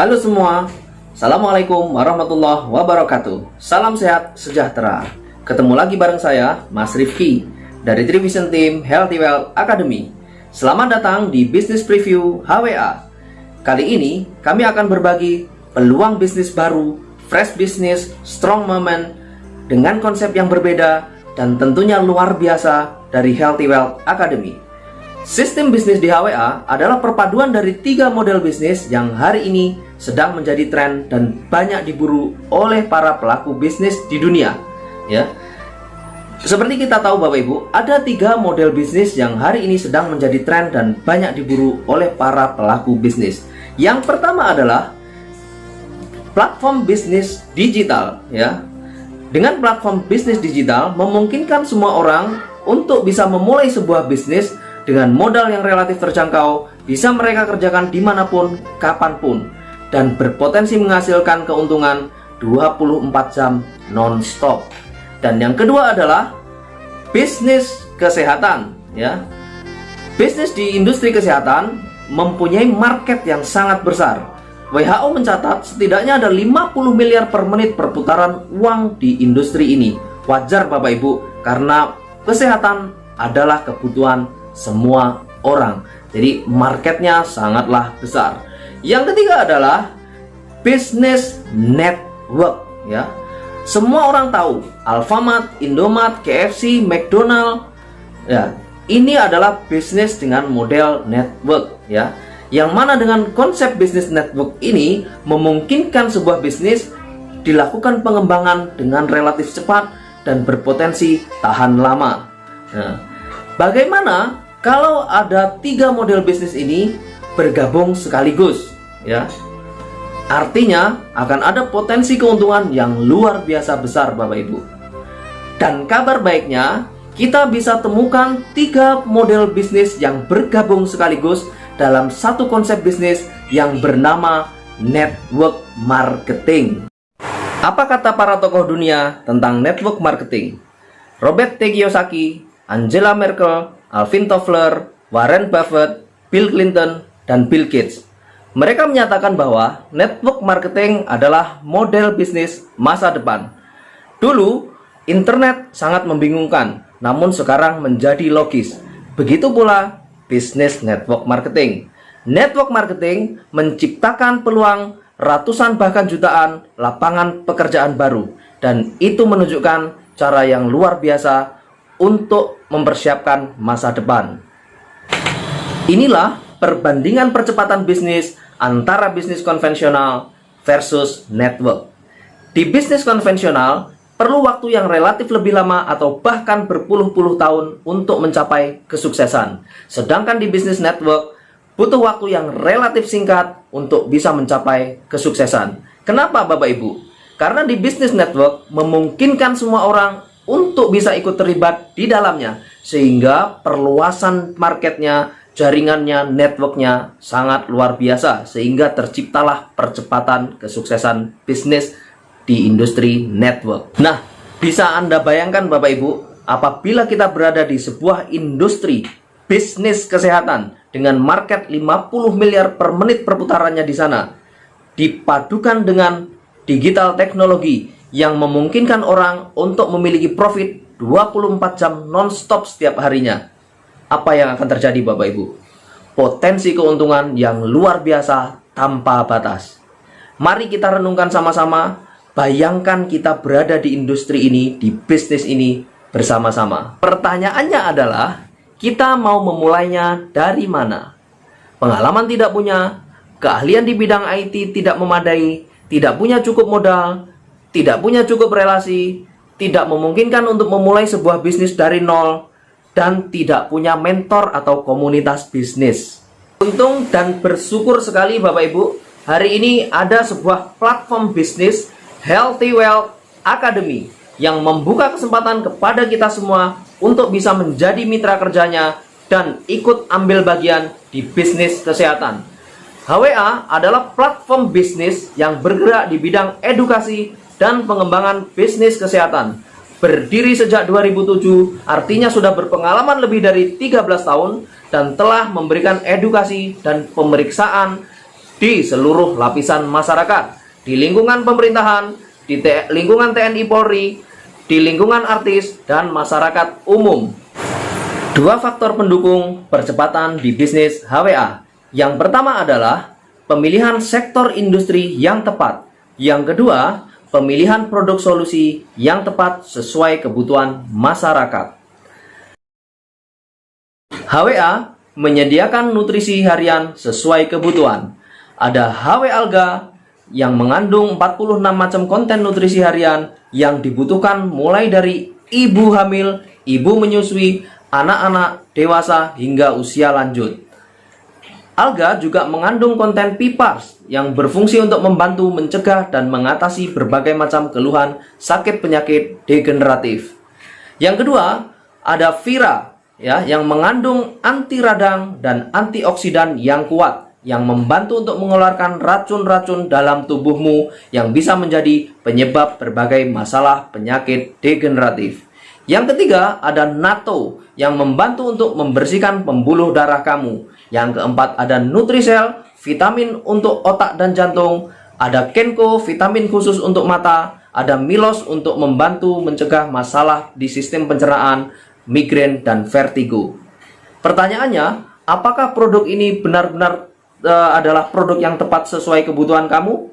Halo semua, Assalamualaikum warahmatullahi wabarakatuh. Salam sehat sejahtera. Ketemu lagi bareng saya, Mas Rifki, dari Trivision Team Healthy Well Academy. Selamat datang di Business Preview HWA. Kali ini kami akan berbagi peluang bisnis baru, fresh business, strong moment, dengan konsep yang berbeda dan tentunya luar biasa dari Healthy Well Academy. Sistem bisnis di HWA adalah perpaduan dari 3 model bisnis yang hari ini sedang menjadi tren dan banyak diburu oleh para pelaku bisnis di dunia. Ya, seperti kita tahu Bapak Ibu, ada 3 model bisnis yang hari ini sedang menjadi tren dan banyak diburu oleh para pelaku bisnis. Yang pertama adalah platform bisnis digital. Ya, dengan platform bisnis digital memungkinkan semua orang untuk bisa memulai sebuah bisnis dengan modal yang relatif terjangkau, bisa mereka kerjakan dimanapun, kapanpun, dan berpotensi menghasilkan keuntungan 24 jam non-stop. Dan yang kedua adalah bisnis kesehatan. Ya, bisnis di industri kesehatan mempunyai market yang sangat besar. WHO mencatat setidaknya ada 50 miliar per menit perputaran uang di industri ini. Wajar Bapak Ibu, karena kesehatan adalah kebutuhan semua orang. Jadi marketnya sangatlah besar. Yang ketiga adalah business network. Ya, semua orang tahu Alfamart, Indomart, KFC, McDonald. Ya, ini adalah bisnis dengan model network. Ya, yang mana dengan konsep bisnis network ini memungkinkan sebuah bisnis dilakukan pengembangan dengan relatif cepat dan berpotensi tahan lama. Nah, bagaimana kalau ada 3 model bisnis ini bergabung sekaligus? Ya, artinya akan ada potensi keuntungan yang luar biasa besar Bapak Ibu. Dan kabar baiknya, kita bisa temukan 3 model bisnis yang bergabung sekaligus dalam satu konsep bisnis yang bernama network marketing. Apa kata para tokoh dunia tentang network marketing? Robert T. Kiyosaki, Angela Merkel, Alvin Toffler, Warren Buffett, Bill Clinton, dan Bill Gates. Mereka menyatakan bahwa network marketing adalah model bisnis masa depan. Dulu, internet sangat membingungkan, namun sekarang menjadi logis. Begitu pula bisnis network marketing. Network marketing menciptakan peluang ratusan bahkan jutaan lapangan pekerjaan baru, dan itu menunjukkan cara yang luar biasa untuk mempersiapkan masa depan. Inilah perbandingan percepatan bisnis antara bisnis konvensional versus network. Di bisnis konvensional, perlu waktu yang relatif lebih lama atau bahkan berpuluh-puluh tahun untuk mencapai kesuksesan. Sedangkan di bisnis network, butuh waktu yang relatif singkat untuk bisa mencapai kesuksesan. Kenapa Bapak Ibu? Karena di bisnis network memungkinkan semua orang untuk bisa ikut terlibat di dalamnya, sehingga perluasan marketnya, jaringannya, networknya sangat luar biasa, sehingga terciptalah percepatan kesuksesan bisnis di industri network. Nah, bisa Anda bayangkan Bapak Ibu, apabila kita berada di sebuah industri bisnis kesehatan dengan market 50 miliar per menit perputarannya di sana, dipadukan dengan digital teknologi yang memungkinkan orang untuk memiliki profit 24 jam non-stop setiap harinya. Apa yang akan terjadi Bapak Ibu? Potensi keuntungan yang luar biasa tanpa batas. Mari kita renungkan sama-sama. Bayangkan kita berada di industri ini, di bisnis ini bersama-sama. Pertanyaannya adalah, kita mau memulainya dari mana? Pengalaman tidak punya, keahlian di bidang IT tidak memadai, tidak punya cukup modal, tidak punya cukup relasi, tidak memungkinkan untuk memulai sebuah bisnis dari nol, dan tidak punya mentor atau komunitas bisnis. Untung dan bersyukur sekali Bapak Ibu, hari ini ada sebuah platform bisnis Healthy Well Academy yang membuka kesempatan kepada kita semua untuk bisa menjadi mitra kerjanya dan ikut ambil bagian di bisnis kesehatan. HWA adalah platform bisnis yang bergerak di bidang edukasi dan pengembangan bisnis kesehatan. Berdiri sejak 2007, artinya sudah berpengalaman lebih dari 13 tahun dan telah memberikan edukasi dan pemeriksaan di seluruh lapisan masyarakat, di lingkungan pemerintahan, di lingkungan TNI Polri, di lingkungan artis, dan masyarakat umum. Dua faktor pendukung percepatan di bisnis HWA. Yang pertama adalah pemilihan sektor industri yang tepat. Yang kedua, pemilihan produk solusi yang tepat sesuai kebutuhan masyarakat. HWA menyediakan nutrisi harian sesuai kebutuhan. Ada HW Alga yang mengandung 46 macam konten nutrisi harian yang dibutuhkan mulai dari ibu hamil, ibu menyusui, anak-anak, dewasa, hingga usia lanjut. Alga juga mengandung konten PIPARS yang berfungsi untuk membantu mencegah dan mengatasi berbagai macam keluhan sakit penyakit degeneratif. Yang kedua, ada Vira yang mengandung anti radang dan antioksidan yang kuat yang membantu untuk mengeluarkan racun-racun dalam tubuhmu yang bisa menjadi penyebab berbagai masalah penyakit degeneratif. Yang ketiga, ada Natto yang membantu untuk membersihkan pembuluh darah kamu. Yang keempat, ada Nutrisel, vitamin untuk otak dan jantung. Ada Kenko, vitamin khusus untuk mata. Ada Milos untuk membantu mencegah masalah di sistem pencernaan, migrain, dan vertigo. Pertanyaannya, apakah produk ini benar-benar adalah produk yang tepat sesuai kebutuhan kamu?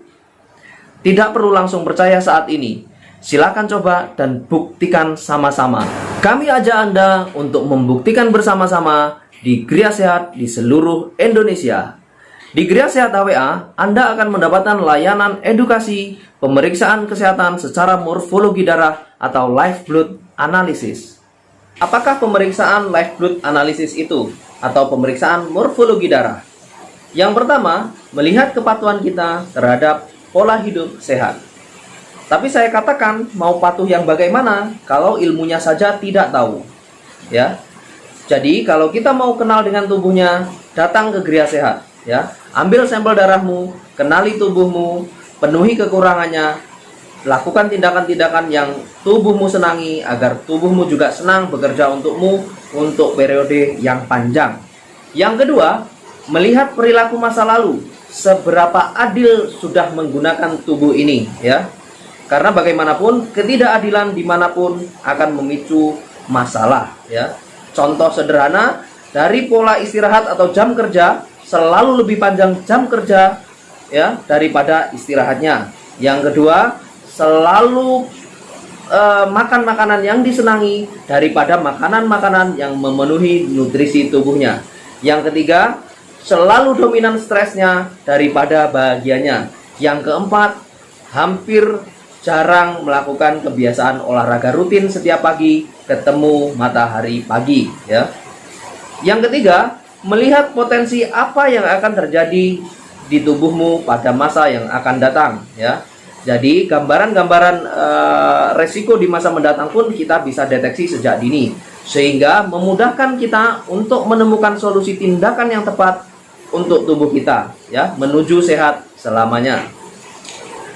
Tidak perlu langsung percaya saat ini. Silakan coba dan buktikan sama-sama. Kami ajak Anda untuk membuktikan bersama-sama di Gria Sehat di seluruh Indonesia. Di Gria Sehat HWA, Anda akan mendapatkan layanan edukasi, pemeriksaan kesehatan secara morfologi darah atau live blood analysis. Apakah pemeriksaan live blood analysis itu atau pemeriksaan morfologi darah? Yang pertama, melihat kepatuhan kita terhadap pola hidup sehat. Tapi saya katakan, mau patuh yang bagaimana kalau ilmunya saja tidak tahu. Ya. Jadi, kalau kita mau kenal dengan tubuhnya, datang ke Gria Sehat, ya. Ambil sampel darahmu, kenali tubuhmu, penuhi kekurangannya, lakukan tindakan-tindakan yang tubuhmu senangi agar tubuhmu juga senang bekerja untukmu untuk periode yang panjang. Yang kedua, melihat perilaku masa lalu, seberapa adil sudah menggunakan tubuh ini, ya. Karena bagaimanapun ketidakadilan dimanapun akan memicu masalah, ya. Contoh sederhana, dari pola istirahat atau jam kerja selalu lebih panjang jam kerja, ya, daripada istirahatnya. Yang kedua, selalu makan makanan yang disenangi daripada makanan-makanan yang memenuhi nutrisi tubuhnya. Yang ketiga, selalu dominan stresnya daripada bahagianya. Yang keempat, hampir jarang melakukan kebiasaan olahraga rutin setiap pagi ketemu matahari pagi, ya. Yang ketiga, melihat potensi apa yang akan terjadi di tubuhmu pada masa yang akan datang, ya. Jadi gambaran-gambaran resiko di masa mendatang pun kita bisa deteksi sejak dini, sehingga memudahkan kita untuk menemukan solusi tindakan yang tepat untuk tubuh kita, ya, menuju sehat selamanya.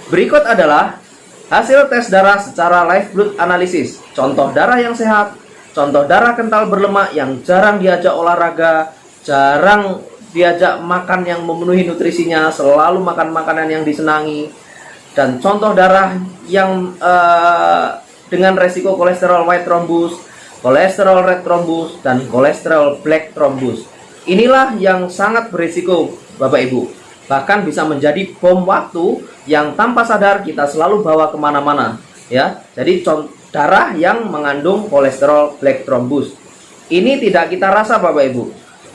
Berikut adalah hasil tes darah secara live blood analysis. Contoh darah yang sehat, contoh darah kental berlemak yang jarang diajak olahraga, jarang diajak makan yang memenuhi nutrisinya, selalu makan makanan yang disenangi, dan contoh darah yang dengan resiko kolesterol white thrombus, kolesterol red thrombus, dan kolesterol black thrombus. Inilah yang sangat berisiko, Bapak Ibu. Bahkan bisa menjadi bom waktu yang tanpa sadar kita selalu bawa kemana-mana, ya. Jadi darah yang mengandung kolesterol black thrombus ini tidak kita rasa, Bapak Ibu.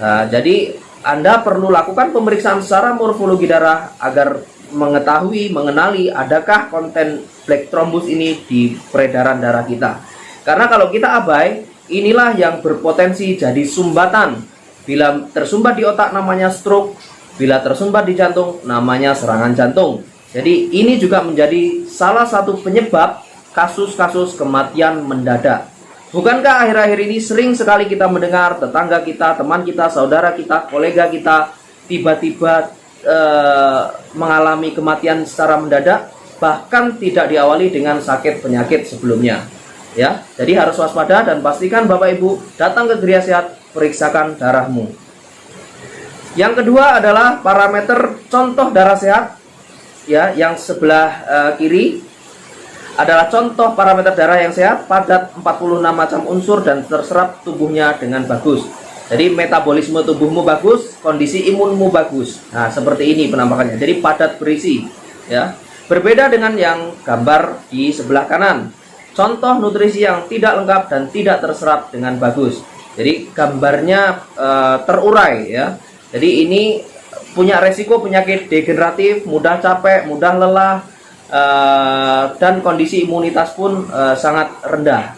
Nah, jadi Anda perlu lakukan pemeriksaan secara morfologi darah agar mengetahui, mengenali adakah konten black thrombus ini di peredaran darah kita. Karena kalau kita abai, inilah yang berpotensi jadi sumbatan. Bila tersumbat di otak namanya stroke, bila tersumbat di jantung namanya serangan jantung. Jadi ini juga menjadi salah satu penyebab kasus-kasus kematian mendadak. Bukankah akhir-akhir ini sering sekali kita mendengar tetangga kita, teman kita, saudara kita, kolega kita tiba-tiba mengalami kematian secara mendadak, bahkan tidak diawali dengan sakit penyakit sebelumnya, ya. Jadi harus waspada dan pastikan Bapak Ibu datang ke Gria Sehat, periksakan darahmu. Yang kedua adalah parameter contoh darah sehat, ya, yang sebelah kiri adalah contoh parameter darah yang sehat, padat 46 macam unsur dan terserap tubuhnya dengan bagus. Jadi metabolisme tubuhmu bagus, kondisi imunmu bagus. Nah, seperti ini penampakannya. Jadi padat berisi, ya. Berbeda dengan yang gambar di sebelah kanan. Contoh nutrisi yang tidak lengkap dan tidak terserap dengan bagus. Jadi gambarnya terurai, ya. Jadi ini punya resiko penyakit degeneratif, mudah capek, mudah lelah, dan kondisi imunitas pun sangat rendah.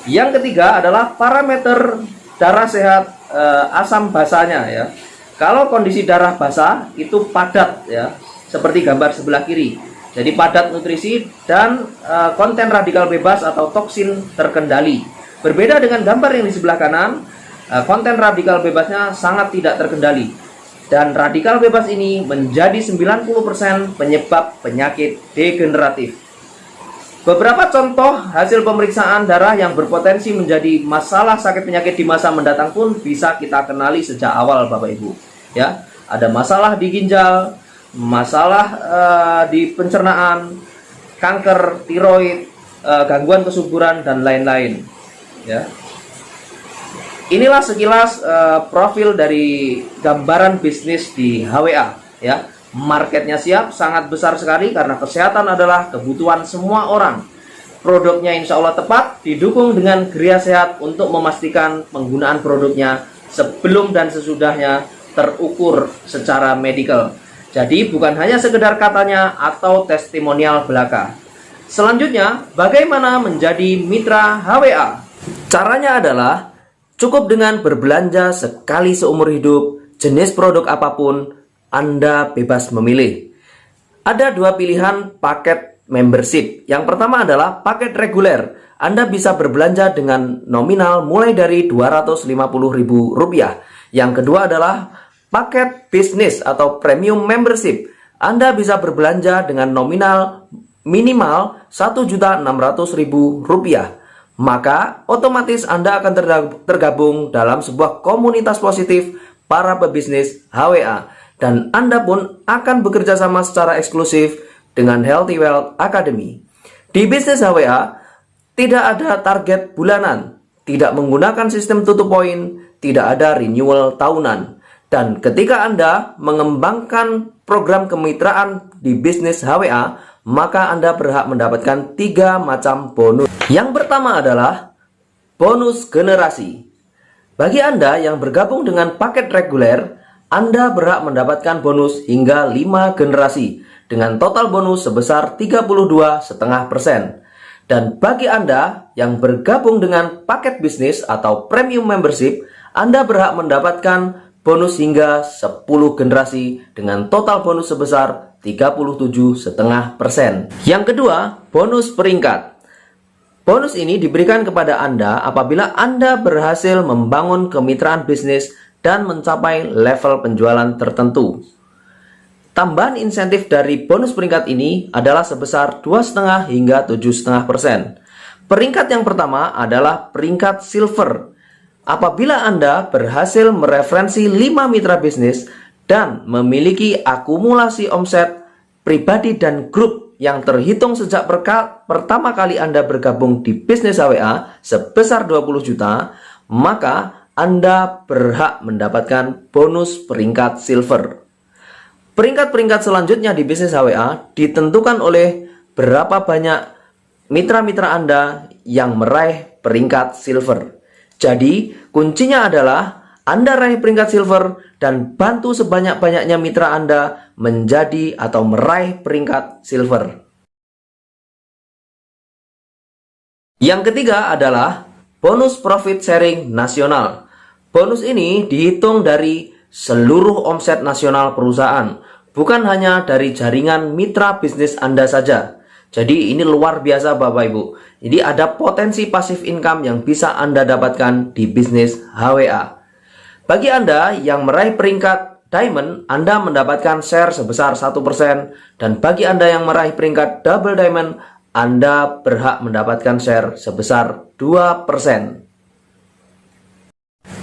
Yang ketiga adalah parameter darah sehat, asam basanya, ya. Kalau kondisi darah basah itu padat, ya, seperti gambar sebelah kiri. Jadi padat nutrisi dan konten radikal bebas atau toksin terkendali. Berbeda dengan gambar yang di sebelah kanan, konten radikal bebasnya sangat tidak terkendali. Dan radikal bebas ini menjadi 90% penyebab penyakit degeneratif. Beberapa contoh hasil pemeriksaan darah yang berpotensi menjadi masalah sakit penyakit di masa mendatang pun bisa kita kenali sejak awal, Bapak Ibu. Ya, ada masalah di ginjal, masalah di pencernaan, kanker tiroid, gangguan kesuburan dan lain-lain. Ya. Inilah sekilas profil dari gambaran bisnis di HWA, ya. Marketnya siap, sangat besar sekali karena kesehatan adalah kebutuhan semua orang. Produknya insya Allah tepat, didukung dengan geria sehat untuk memastikan penggunaan produknya sebelum dan sesudahnya terukur secara medikal. Jadi bukan hanya sekedar katanya atau testimonial belaka. Selanjutnya, bagaimana menjadi mitra HWA? Caranya adalah cukup dengan berbelanja sekali seumur hidup, jenis produk apapun, Anda bebas memilih. Ada dua pilihan paket membership. Yang pertama adalah paket reguler. Anda bisa berbelanja dengan nominal mulai dari Rp250.000. Yang kedua adalah paket bisnis atau premium membership. Anda bisa berbelanja dengan nominal minimal Rp1.600.000. Maka otomatis Anda akan tergabung dalam sebuah komunitas positif para pebisnis HWA. Dan Anda pun akan bekerja sama secara eksklusif dengan Healthy Wealth Academy. Di bisnis HWA, tidak ada target bulanan, tidak menggunakan sistem tutup poin, tidak ada renewal tahunan. Dan ketika Anda mengembangkan program kemitraan di bisnis HWA, maka Anda berhak mendapatkan 3 macam bonus. Yang pertama adalah bonus generasi. Bagi Anda yang bergabung dengan paket reguler, Anda berhak mendapatkan bonus hingga 5 generasi dengan total bonus sebesar 32,5%. Dan bagi Anda yang bergabung dengan paket bisnis atau premium membership, Anda berhak mendapatkan bonus hingga 10 generasi dengan total bonus sebesar 37,5%. Yang kedua, bonus peringkat. Bonus ini diberikan kepada Anda apabila Anda berhasil membangun kemitraan bisnis dan mencapai level penjualan tertentu. Tambahan insentif dari bonus peringkat ini adalah sebesar 2,5 hingga 7,5%. Peringkat yang pertama adalah peringkat silver. Apabila Anda berhasil mereferensi 5 mitra bisnis dan memiliki akumulasi omset pribadi dan grup yang terhitung sejak pertama kali Anda bergabung di bisnis HWA sebesar 20 juta, maka Anda berhak mendapatkan bonus peringkat silver. Peringkat-peringkat selanjutnya di bisnis HWA ditentukan oleh berapa banyak mitra-mitra Anda yang meraih peringkat silver. Jadi, kuncinya adalah Anda raih peringkat silver dan bantu sebanyak-banyaknya mitra Anda menjadi atau meraih peringkat silver. Yang ketiga adalah bonus profit sharing nasional. Bonus ini dihitung dari seluruh omset nasional perusahaan, bukan hanya dari jaringan mitra bisnis Anda saja. Jadi ini luar biasa Bapak Ibu. Jadi ada potensi passive income yang bisa Anda dapatkan di bisnis HWA. Bagi Anda yang meraih peringkat Diamond, Anda mendapatkan share sebesar 1%. Dan bagi Anda yang meraih peringkat Double Diamond, Anda berhak mendapatkan share sebesar 2%.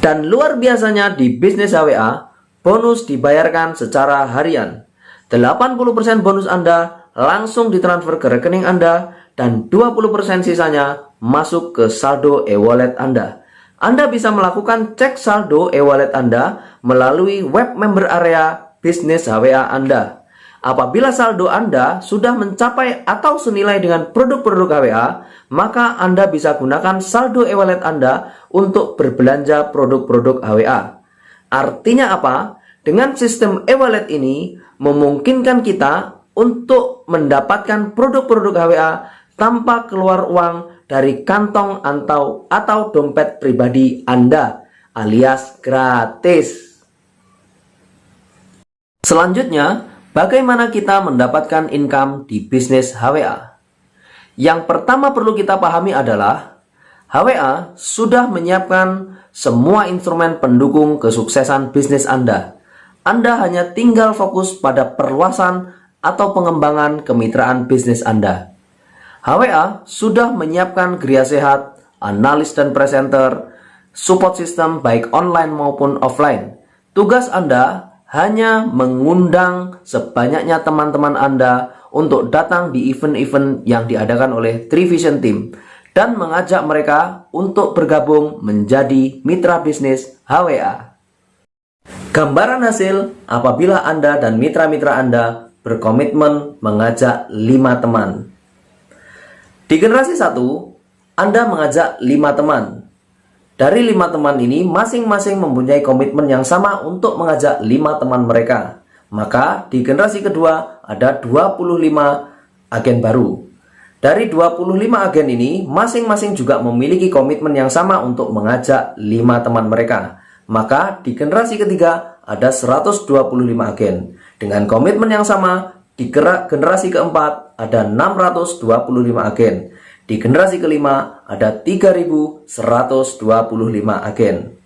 Dan luar biasanya di bisnis HWA, bonus dibayarkan secara harian. 80% bonus Anda langsung ditransfer ke rekening Anda dan 20% sisanya masuk ke saldo e-wallet Anda. Anda bisa melakukan cek saldo e-wallet Anda melalui web member area bisnis HWA Anda. Apabila saldo Anda sudah mencapai atau senilai dengan produk-produk HWA, maka Anda bisa gunakan saldo e-wallet Anda untuk berbelanja produk-produk HWA. Artinya apa? Dengan sistem e-wallet ini memungkinkan kita untuk mendapatkan produk-produk HWA tanpa keluar uang dari kantong atau dompet pribadi Anda, alias gratis. Selanjutnya, bagaimana kita mendapatkan income di bisnis HWA? Yang pertama perlu kita pahami adalah HWA sudah menyiapkan semua instrumen pendukung kesuksesan bisnis Anda. Anda hanya tinggal fokus pada perluasan atau pengembangan kemitraan bisnis Anda. HWA sudah menyiapkan geria sehat, analis dan presenter, support system baik online maupun offline. Tugas Anda hanya mengundang sebanyaknya teman-teman Anda untuk datang di event-event yang diadakan oleh Trivision Team dan mengajak mereka untuk bergabung menjadi mitra bisnis HWA. Gambaran hasil apabila Anda dan mitra-mitra Anda berkomitmen mengajak 5 teman. Di generasi 1, Anda mengajak 5 teman. Dari 5 teman ini, masing-masing mempunyai komitmen yang sama untuk mengajak 5 teman mereka. Maka di generasi kedua ada 25 agen baru. Dari 25 agen ini, masing-masing juga memiliki komitmen yang sama untuk mengajak 5 teman mereka. Maka di generasi ketiga ada 125 agen. Dengan komitmen yang sama, di generasi keempat ada 625 agen. Di generasi kelima ada 3125 agen.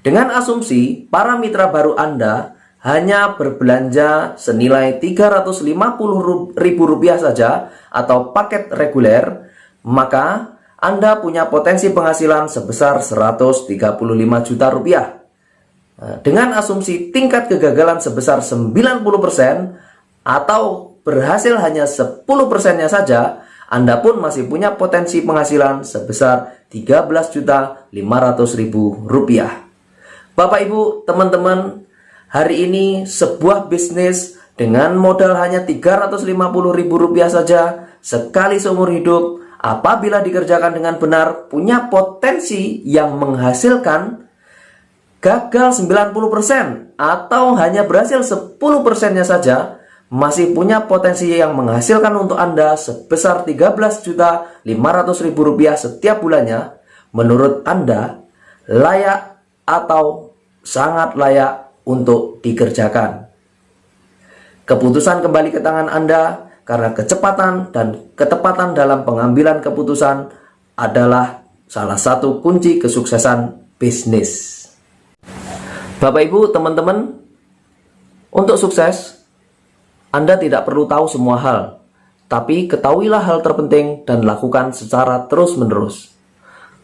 Dengan asumsi para mitra baru Anda hanya berbelanja senilai Rp350.000 saja atau paket reguler, maka Anda punya potensi penghasilan sebesar Rp135 juta. Dengan asumsi tingkat kegagalan sebesar 90% atau berhasil hanya 10%-nya saja, Anda pun masih punya potensi penghasilan sebesar Rp13.500.000. Bapak Ibu, teman-teman, hari ini sebuah bisnis dengan modal hanya Rp350.000 saja sekali seumur hidup, apabila dikerjakan dengan benar, punya potensi yang menghasilkan gagal 90% atau hanya berhasil 10%-nya saja, masih punya potensi yang menghasilkan untuk Anda sebesar Rp13.500.000 setiap bulannya. Menurut Anda layak atau sangat layak untuk dikerjakan? Keputusan kembali ke tangan Anda, karena kecepatan dan ketepatan dalam pengambilan keputusan adalah salah satu kunci kesuksesan bisnis. Bapak Ibu, teman-teman, untuk sukses Anda tidak perlu tahu semua hal, tapi ketahuilah hal terpenting dan lakukan secara terus-menerus.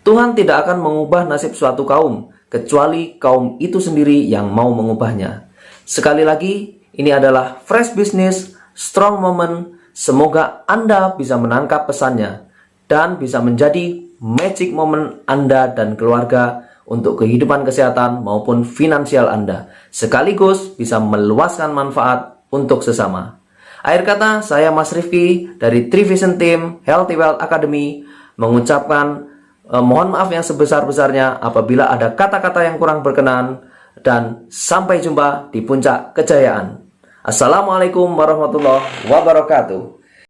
Tuhan tidak akan mengubah nasib suatu kaum, kecuali kaum itu sendiri yang mau mengubahnya. Sekali lagi, ini adalah Fresh Business, Strong Moment. Semoga Anda bisa menangkap pesannya dan bisa menjadi magic moment Anda dan keluarga untuk kehidupan kesehatan maupun finansial Anda, sekaligus bisa meluaskan manfaat untuk sesama. Akhir kata, saya Mas Rifki dari Trivision Team Healthy Wealth Academy mengucapkan mohon maaf yang sebesar-besarnya apabila ada kata-kata yang kurang berkenan, dan sampai jumpa di puncak kejayaan. Assalamualaikum warahmatullahi wabarakatuh.